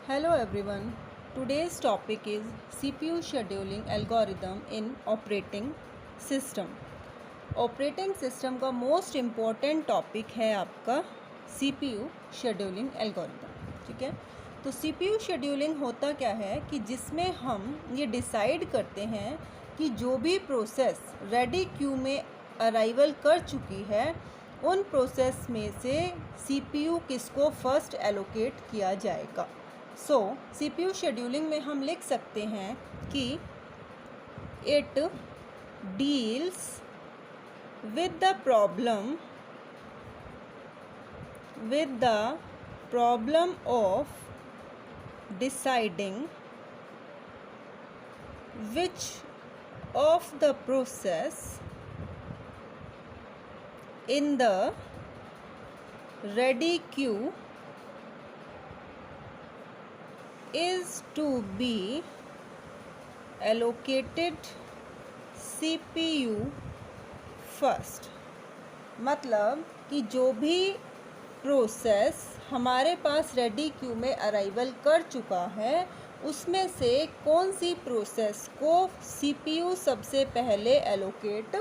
Hello everyone. Today's topic is CPU scheduling algorithm in operating system. Operating system का most important topic है आपका CPU scheduling algorithm. ठीक है, तो CPU scheduling होता क्या है कि जिसमें हम ये डिसाइड करते हैं कि जो भी प्रोसेस रेडी क्यू में अराइवल कर चुकी है उन प्रोसेस में से CPU किसको फर्स्ट एलोकेट किया जाएगा. सो CPU शेड्यूलिंग में हम लिख सकते हैं कि it deals with the problem of deciding which of the process in the ready queue is to be allocated CPU first. मतलब कि जो भी प्रोसेस हमारे पास रेडी क्यू में अराइवल कर चुका है उसमें से कौन सी प्रोसेस को CPU सबसे पहले एलोकेट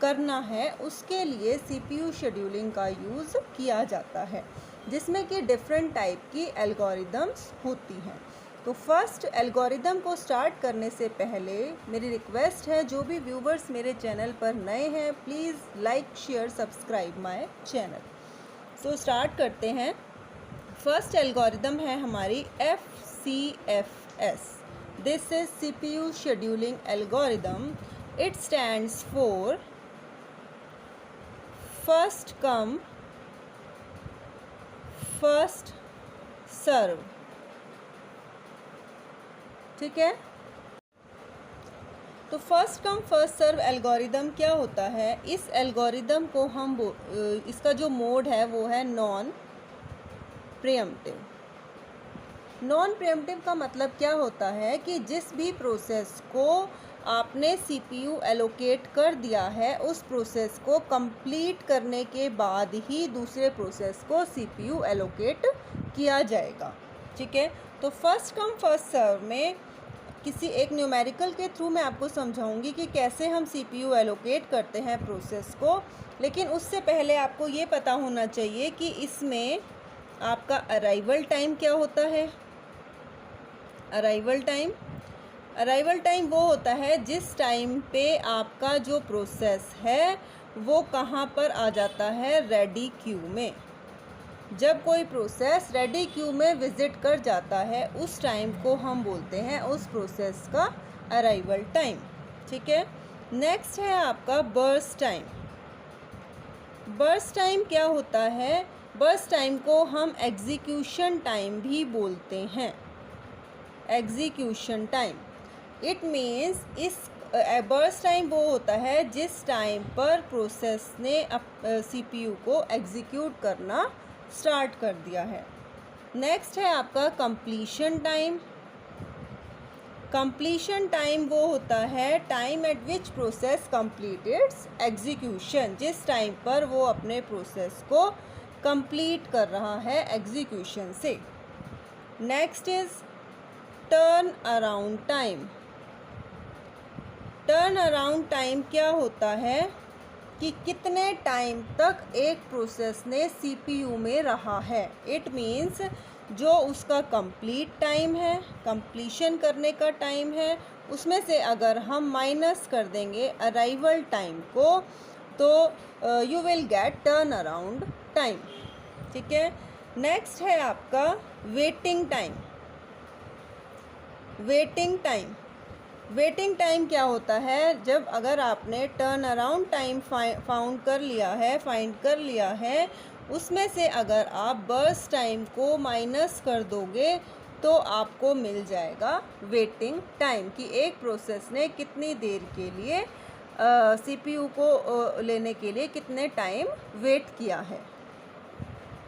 करना है, उसके लिए CPU शेड्यूलिंग का यूज़ किया जाता है, जिसमें कि डिफरेंट टाइप की एल्गोरिदम्स होती हैं. तो फर्स्ट एल्गोरिदम को स्टार्ट करने से पहले मेरी रिक्वेस्ट है, जो भी व्यूवर्स मेरे चैनल पर नए हैं please like share subscribe my channel. So start करते हैं. फर्स्ट एल्गोरिदम है हमारी FCFS. This is CPU scheduling algorithm. It stands for first come first serve. ठीक है, तो first come first serve algorithm क्या होता है. इस एल्गोरिदम को हम इसका जो मोड है वो है नॉन प्रीएम्प्टिव. नॉन प्रीएम्प्टिव का मतलब क्या होता है कि जिस भी प्रोसेस को आपने CPU एलोकेट कर दिया है उस प्रोसेस को कंप्लीट करने के बाद ही दूसरे प्रोसेस को CPU एलोकेट किया जाएगा. ठीक है, तो फर्स्ट कम फर्स्ट सर्व में किसी एक न्यूमेरिकल के थ्रू मैं आपको समझाऊंगी कि कैसे हम CPU एलोकेट करते हैं प्रोसेस को. लेकिन उससे पहले आपको ये पता होना चाहिए कि इसमें आपका अराइवल टाइम क्या होता है. अराइवल टाइम वो होता है जिस टाइम पे आपका जो प्रोसेस है वो कहाँ पर आ जाता है, रेडी क्यू में. जब कोई प्रोसेस रेडी क्यू में विज़िट कर जाता है उस टाइम को हम बोलते हैं उस प्रोसेस का अराइवल टाइम. ठीक है, नेक्स्ट है आपका बर्स्ट टाइम. बर्स्ट टाइम क्या होता है, बर्स्ट टाइम को हम एग्जीक्यूशन टाइम भी बोलते हैं. एग्जीक्यूशन टाइम इट मीन्स इस बर्स्ट टाइम वो होता है जिस टाइम पर प्रोसेस ने CPU को एग्जीक्यूट करना स्टार्ट कर दिया है. नेक्स्ट है आपका कंप्लीशन टाइम. कंप्लीशन टाइम वो होता है time eight which process complete it's execution. जिस टाइम पर वो अपने प्रोसेस को कंप्लीट कर रहा है एग्जीक्यूशन से. Next is turn around time. Turn around time क्या होता है कि कितने टाइम तक एक प्रोसेस ने CPU में रहा है. इट मीन्स जो उसका कंप्लीट टाइम है, कंप्लीशन करने का टाइम है, उसमें से अगर हम माइनस कर देंगे अराइवल टाइम को तो you will get turn around time. ठीक है, नेक्स्ट है आपका वेटिंग टाइम. वेटिंग टाइम क्या होता है, जब अगर आपने टर्न अराउंड टाइम फाइंड कर लिया है उसमें से अगर आप बर्स्ट टाइम को माइनस कर दोगे तो आपको मिल जाएगा वेटिंग टाइम कि एक प्रोसेस ने कितनी देर के लिए CPU को लेने के लिए कितने टाइम वेट किया है.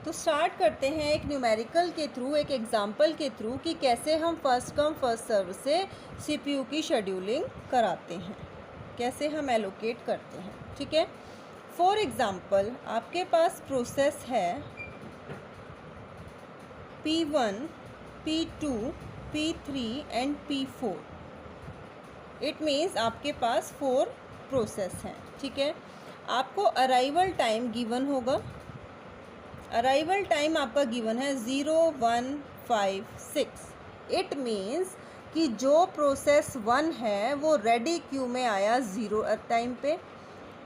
तो स्टार्ट करते हैं एक न्यूमेरिकल के थ्रू, एक एग्जांपल के थ्रू कि कैसे हम फर्स्ट कम फर्स्ट सर्व से CPU की शेड्यूलिंग कराते हैं, कैसे हम एलोकेट करते हैं. ठीक है, फॉर एग्ज़ाम्पल आपके पास प्रोसेस है P1 P2, P3 and P4। It means आपके पास 4 प्रोसेस हैं, ठीक है। आपको अराइवल टाइम गिवन होगा। अराइवल टाइम आपका गिवन है 0, 1, 5, 6। इट मीन्स कि जो प्रोसेस 1 है वो रेडी क्यू में आया 0 टाइम पे,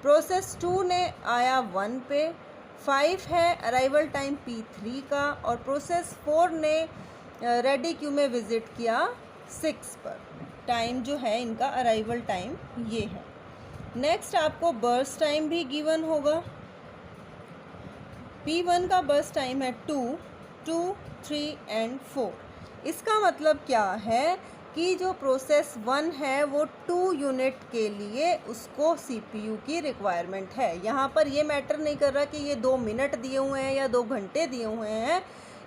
प्रोसेस 2 ने आया 1 पे, 5 है अराइवल टाइम P3 का, और प्रोसेस 4 ने रेडी क्यू में विज़िट किया 6 पर। टाइम जो है इनका अराइवल टाइम ये है। नेक्स्ट आपको बर्स्ट टाइम भी गिवन होगा। P1 का बर्स्ट टाइम है 2, 2, 3 एंड 4। इसका मतलब क्या है कि जो प्रोसेस 1 है वो 2 यूनिट के लिए उसको CPU की रिक्वायरमेंट है। यहाँ पर ये मैटर नहीं कर रहा कि ये 2 मिनट दिए हुए हैं या 2 घंटे दिए हुए हैं।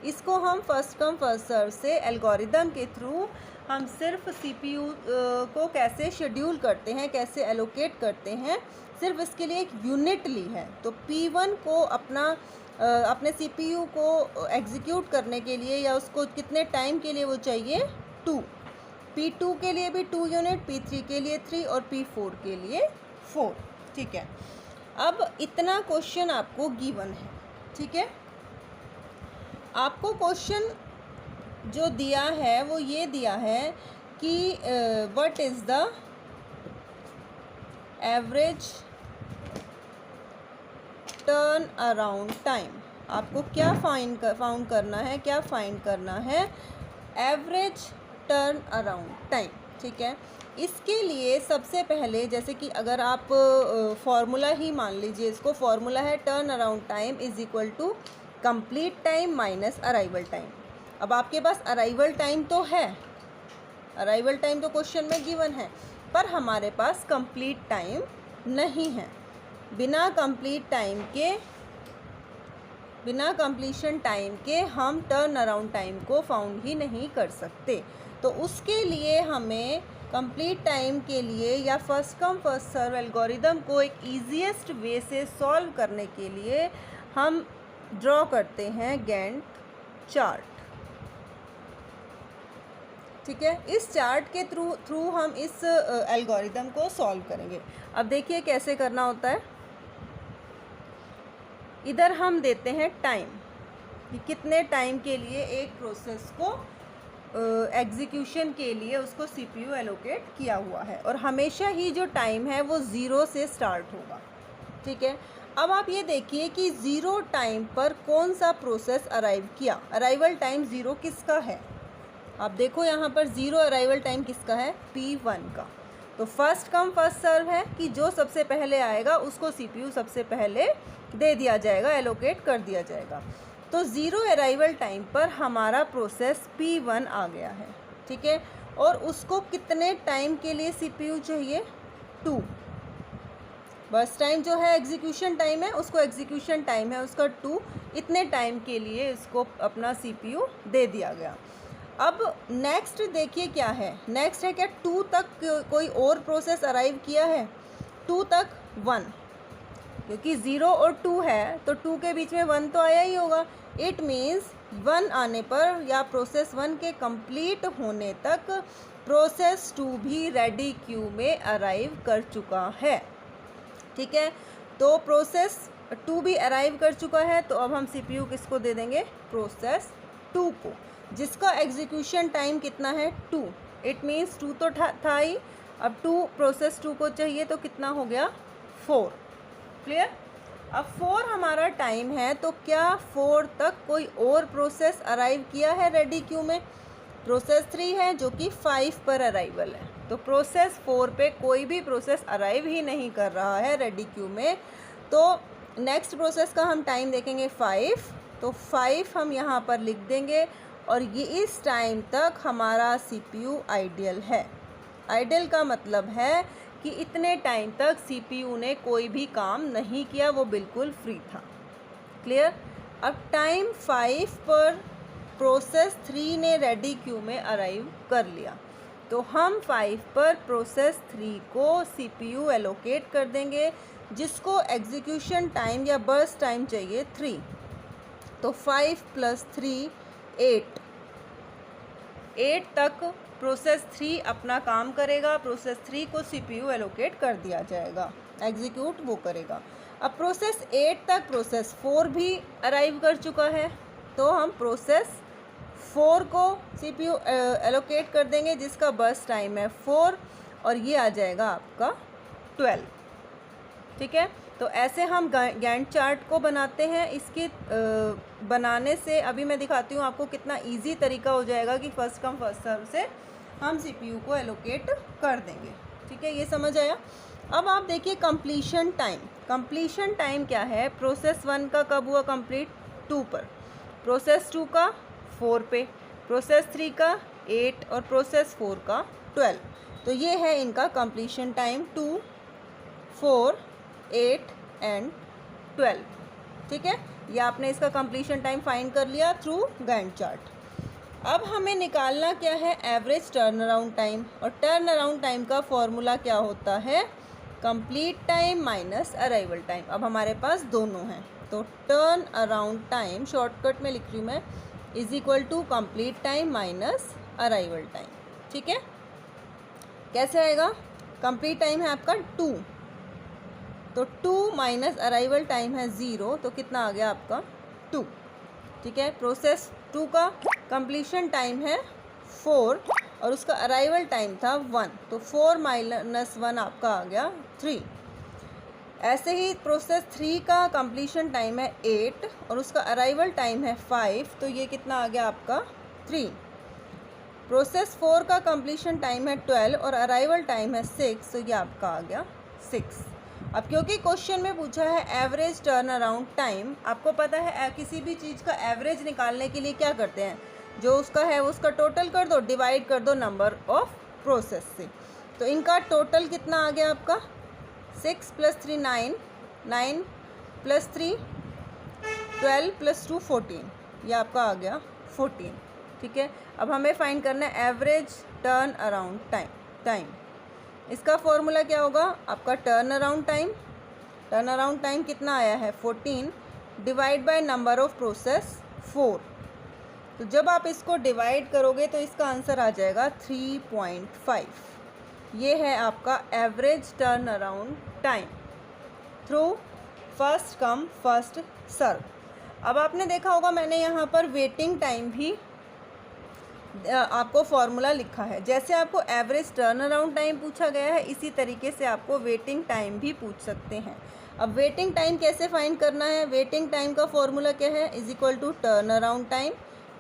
इसको हम फर्स्ट कम फर्स्ट सर्व से एल्गोरिदम के थ्रू हम सिर्फ CPU को कैसे शेड्यूल करते हैं, कैसे एलोकेट करते हैं, सिर्फ इसके लिए एक यूनिट ली है। तो P1 को अपने CPU को एग्जीक्यूट करने के लिए या उसको कितने टाइम के लिए वो चाहिए 2, P2 के लिए भी 2 यूनिट, P3 के लिए 3 और P4 के लिए 4, ठीक है। अब इतना क्वेश्चन आपको गिवन है, ठीक है। आपको क्वेश्चन जो दिया है वो ये दिया है कि what is the average turn around time. आपको क्या फाइंड करना है, क्या फाइंड करना है, एवरेज टर्न अराउंड टाइम, ठीक है। इसके लिए सबसे पहले जैसे कि अगर आप फॉर्मूला ही मान लीजिए, इसको फॉर्मूला है turn around time is equal to complete time minus arrival time. अब आपके पास अराइवल टाइम तो है, अराइवल टाइम तो क्वेश्चन में गिवन है, पर हमारे पास कंप्लीट टाइम नहीं है। बिना कंप्लीशन टाइम के हम टर्न अराउंड टाइम को फाउंड ही नहीं कर सकते। तो उसके लिए हमें कंप्लीट टाइम के लिए या first come first serve algorithm को एक ईजीएस्ट वे से सॉल्व करने के लिए हम ड्रॉ करते हैं गैंट चार्ट, ठीक है। इस चार्ट के थ्रू हम इस एल्गोरिदम को सॉल्व करेंगे। अब देखिए कैसे करना होता है। इधर हम देते हैं टाइम कि कितने टाइम के लिए एक प्रोसेस को एग्जीक्यूशन के लिए उसको CPU एलोकेट किया हुआ है, और हमेशा ही जो टाइम है वो 0 से स्टार्ट होगा, ठीक है। अब आप ये देखिए कि 0 टाइम पर कौन सा प्रोसेस अराइव किया। अराइवल टाइम 0 किसका है, आप देखो यहाँ पर 0 अराइवल टाइम किसका है, P1 का। तो फर्स्ट कम फर्स्ट सर्व है कि जो सबसे पहले आएगा उसको CPU सबसे पहले दे दिया जाएगा, एलोकेट कर दिया जाएगा। तो 0 अराइवल टाइम पर हमारा प्रोसेस P1 आ गया है, ठीक है। और उसको कितने टाइम के लिए CPU चाहिए, 2। बस टाइम जो है एग्जीक्यूशन टाइम है, उसको एग्जीक्यूशन टाइम है उसका 2, इतने टाइम के लिए इसको अपना CPU दे दिया गया। अब नेक्स्ट देखिए क्या है, नेक्स्ट है क्या 2 तक कोई और प्रोसेस अराइव किया है, 2 तक 1, क्योंकि 0 और 2 है तो 2 के बीच में 1 तो आया ही होगा। इट मीन्स 1 आने पर या प्रोसेस 1 के कंप्लीट होने तक प्रोसेस 2 भी रेडी क्यू में अराइव कर चुका है, ठीक है। तो प्रोसेस 2 भी अराइव कर चुका है, तो अब हम CPU किसको दे देंगे, प्रोसेस 2 को, जिसका एग्जीक्यूशन टाइम कितना है 2। इट मीन्स 2 तो था ही, अब 2 प्रोसेस 2 को चाहिए तो कितना हो गया 4, क्लियर। अब 4 हमारा टाइम है, तो क्या 4 तक कोई और प्रोसेस अराइव किया है रेडी क्यू में, प्रोसेस 3 है जो कि 5 पर अराइवल है। तो प्रोसेस 4 पे कोई भी प्रोसेस अराइव ही नहीं कर रहा है रेडी क्यू में। तो नेक्स्ट प्रोसेस का हम टाइम देखेंगे 5, तो 5 हम यहाँ पर लिख देंगे, और ये इस टाइम तक हमारा CPU आइडियल है। आइडियल का मतलब है कि इतने टाइम तक CPU ने कोई भी काम नहीं किया, वो बिल्कुल फ्री था, क्लियर। अब टाइम 5 पर प्रोसेस 3 ने रेडी क्यू में अराइव कर लिया, तो हम 5 पर प्रोसेस 3 को CPU एलोकेट कर देंगे, जिसको एग्जीक्यूशन टाइम या बर्स्ट टाइम चाहिए 3। तो 5 + 3 8, 8 तक प्रोसेस 3 अपना काम करेगा, प्रोसेस 3 को CPU एलोकेट कर दिया जाएगा, एग्जीक्यूट वो करेगा। अब प्रोसेस 8 तक प्रोसेस 4 भी अराइव कर चुका है, तो हम प्रोसेस 4 को CPU एलोकेट कर देंगे, जिसका बर्स्ट टाइम है 4 और ये आ जाएगा आपका 12। ठीक है, तो ऐसे हम गैंट चार्ट को बनाते हैं। इसके बनाने से अभी मैं दिखाती हूँ आपको कितना इजी तरीका हो जाएगा कि फर्स्ट कम फर्स्ट सर्व से हम CPU को एलोकेट कर देंगे। ठीक है, ये समझ आया। अब आप देखिए कंप्लीशन टाइम। कंप्लीशन टाइम क्या है? प्रोसेस 1 का कब हुआ कंप्लीट? 2 पर, प्रोसेस 2 का 4 पे, प्रोसेस 3 का 8 और प्रोसेस 4 का 12। तो ये है इनका कंप्लीशन टाइम 2, 4, 8 एंड 12। ठीक है, ये आपने इसका कंप्लीशन टाइम फाइंड कर लिया थ्रू गैंट चार्ट। अब हमें निकालना क्या है? Average turn around time. और टर्न अराउंड टाइम का फॉर्मूला क्या होता है? Complete time minus arrival time. अब हमारे पास दोनों हैं, तो टर्न अराउंड टाइम शॉर्टकट में लिख रही हूँ मैं, is equal to complete time minus arrival time. ठीक है, कैसे आएगा? कंप्लीट टाइम है आपका 2, तो 2 माइनस अराइवल टाइम है 0, तो कितना आ गया आपका? 2। ठीक है, प्रोसेस 2 का कंप्लीशन टाइम है 4 और उसका अराइवल टाइम था 1, तो 4 माइनस 1 आपका आ गया 3। ऐसे ही प्रोसेस 3 का कंप्लीशन टाइम है 8 और उसका अराइवल टाइम है 5, तो ये कितना आ गया आपका? 3। प्रोसेस 4 का कंप्लीशन टाइम है 12 और अराइवल टाइम है 6, तो ये आपका आ गया 6। अब क्योंकि क्वेश्चन में पूछा है एवरेज टर्न अराउंड टाइम, आपको पता है किसी भी चीज़ का एवरेज निकालने के लिए क्या करते हैं? जो उसका है उसका टोटल कर दो, डिवाइड कर दो नंबर ऑफ प्रोसेस से। तो इनका टोटल कितना आ गया आपका? 6 + 3 9, 9 + 3 12 + 2 14, ये आपका आ गया 14। ठीक है, अब हमें फाइंड करना है एवरेज टर्न अराउंड टाइम। इसका फॉर्मूला क्या होगा? आपका टर्न अराउंड टाइम कितना आया है? 14 divide by number of process 4। तो जब आप इसको डिवाइड करोगे तो इसका आंसर आ जाएगा 3.5। ये है आपका average turn around time through first come first serve. अब आपने देखा होगा मैंने यहाँ पर वेटिंग टाइम भी आपको फॉर्मूला लिखा है। जैसे आपको एवरेज टर्न अराउंड टाइम पूछा गया है, इसी तरीके से आपको वेटिंग टाइम भी पूछ सकते हैं। अब वेटिंग टाइम कैसे फाइंड करना है? वेटिंग टाइम का फॉर्मूला क्या है? Is equal to turn around time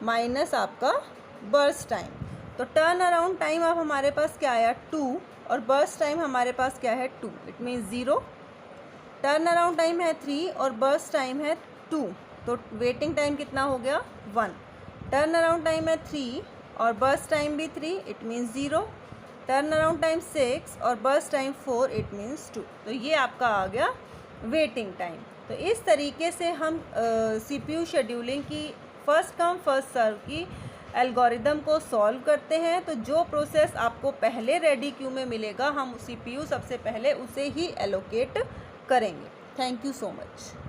minus आपका बर्स्ट टाइम। तो टर्न अराउंड टाइम अब हमारे पास क्या आया? 2 और बर्स्ट टाइम हमारे पास क्या है? 2, it means 0। Turn around time है 3 और बर्स्ट टाइम है 2, तो वेटिंग टाइम कितना हो गया? 1। टर्न अराउंड टाइम है 3 और बर्स्ट टाइम भी 3, it means 0। Turn around time 6 और बर्स्ट टाइम 4, इट मीन्स 2। तो ये आपका आ गया वेटिंग टाइम। तो इस तरीके से हम CPU शेड्यूलिंग की फर्स्ट कम फर्स्ट सर्व की एल्गोरिदम को सॉल्व करते हैं। तो जो प्रोसेस आपको पहले रेडी क्यू में मिलेगा, हम CPU सबसे पहले उसे ही एलोकेट करेंगे। Thank you so much.